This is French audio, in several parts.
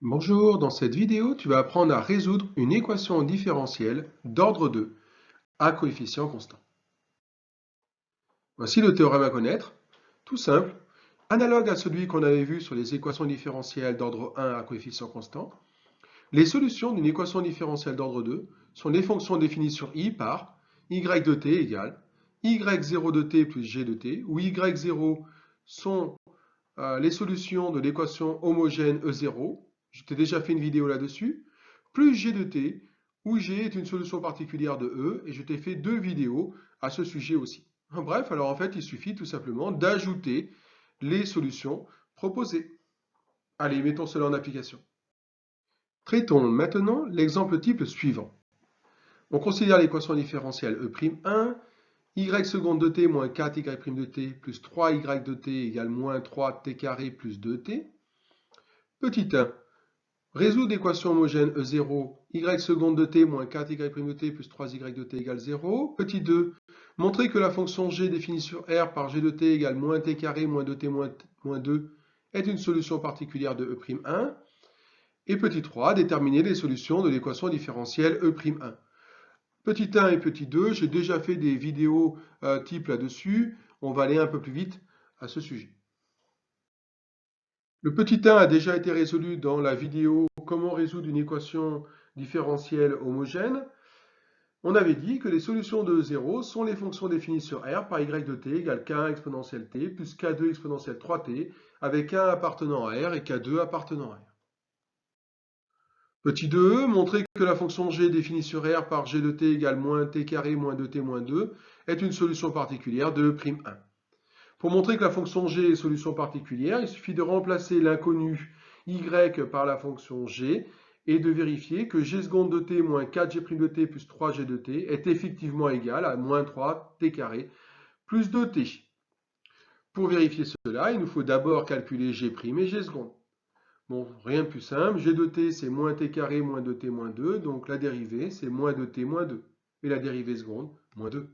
Bonjour, dans cette vidéo, tu vas apprendre à résoudre une équation différentielle d'ordre 2 à coefficient constant. Voici le théorème à connaître, tout simple, analogue à celui qu'on avait vu sur les équations différentielles d'ordre 1 à coefficient constant. Les solutions d'une équation différentielle d'ordre 2 sont les fonctions définies sur i par y de t égale y0 de t plus g de t, où y0 sont les solutions de l'équation homogène E0, je t'ai déjà fait une vidéo là-dessus, plus G de T, où G est une solution particulière de E, et je t'ai fait 2 vidéos à ce sujet aussi. Bref, alors en fait, il suffit tout simplement d'ajouter les solutions proposées. Allez, mettons cela en application. Traitons maintenant l'exemple type suivant. On considère l'équation différentielle E'1, y seconde de t moins 4y' de t plus 3y de t égale moins 3t carré plus 2t. Petit 1. Résoudre l'équation homogène E0, y seconde de t moins 4y' de t plus 3y de t égale 0. Petit 2. Montrer que la fonction g définie sur R par g de t égale moins t carré moins 2t moins 2 est une solution particulière de E'1. Et petit 3. Déterminer les solutions de l'équation différentielle E'1. Petit 1 et petit 2, j'ai déjà fait des vidéos type là-dessus. On va aller un peu plus vite à ce sujet. Le petit 1 a déjà été résolu dans la vidéo comment résoudre une équation différentielle homogène. On avait dit que les solutions de 0 sont les fonctions définies sur R par y de t égale k1 exponentielle t plus k2 exponentielle 3t avec k1 appartenant à R et k2 appartenant à R. Petit 2, montrer que la fonction g définie sur R par g de t égale moins t carré moins 2t moins 2 est une solution particulière de E'1. Pour montrer que la fonction g est solution particulière, il suffit de remplacer l'inconnu y par la fonction g et de vérifier que g seconde de t moins 4g' de t plus 3g de t est effectivement égal à moins 3t carré plus 2t. Pour vérifier cela, il nous faut d'abord calculer g' et g seconde. Bon, rien de plus simple, g de t c'est moins t carré moins 2t moins 2, donc la dérivée c'est moins 2t moins 2. Et la dérivée seconde, moins 2.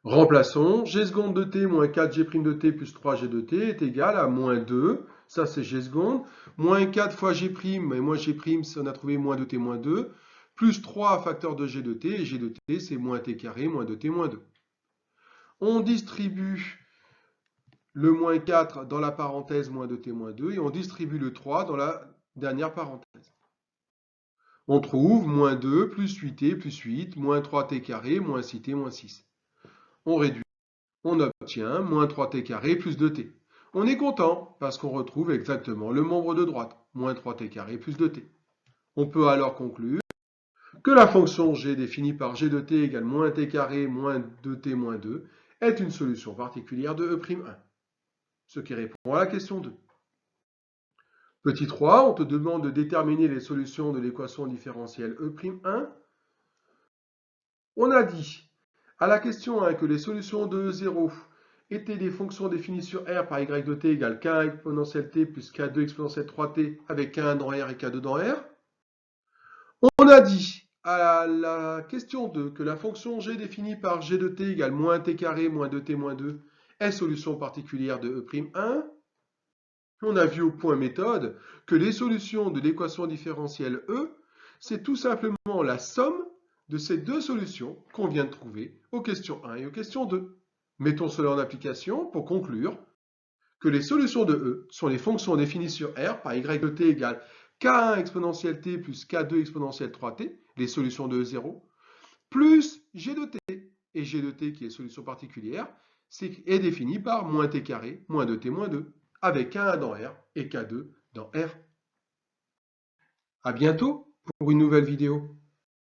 Remplaçons, g seconde de t moins 4g' de t plus 3g de t est égal à moins 2, ça c'est g seconde, moins 4 fois g', et moins g', on a trouvé moins 2t moins 2, plus 3 facteur de g de t, et g de t c'est moins t carré moins 2t moins 2. On distribue le moins 4 dans la parenthèse moins 2t moins 2, et on distribue le 3 dans la dernière parenthèse. On trouve moins 2 plus 8t plus 8, moins 3t carré moins 6t moins 6. On réduit. On obtient moins 3t carré plus 2t. On est content parce qu'on retrouve exactement le membre de droite, moins 3t carré plus 2t. On peut alors conclure que la fonction g définie par g de t égale moins t carré moins 2t moins 2 est une solution particulière de E'1, ce qui répond à la question 2. Petit 3, on te demande de déterminer les solutions de l'équation différentielle E'1. On a dit à la question 1 que les solutions de 0 étaient des fonctions définies sur R par y de t égale k1 exponentielle t plus k2 exponentielle 3t avec k1 dans R et k2 dans R. On a dit à la question 2 que la fonction g définie par g de t égale moins t carré moins 2t moins 2 est solution particulière de E'1. On a vu au point méthode que les solutions de l'équation différentielle E, c'est tout simplement la somme de ces deux solutions qu'on vient de trouver aux questions 1 et aux questions 2. Mettons cela en application pour conclure que les solutions de E sont les fonctions définies sur R par y de t égale k1 exponentielle t plus k2 exponentielle 3t, les solutions de E0, plus g de t. Et g de t, qui est solution particulière, est définie par moins t carré moins 2t moins 2, avec k1 dans R et k2 dans R. À bientôt pour une nouvelle vidéo.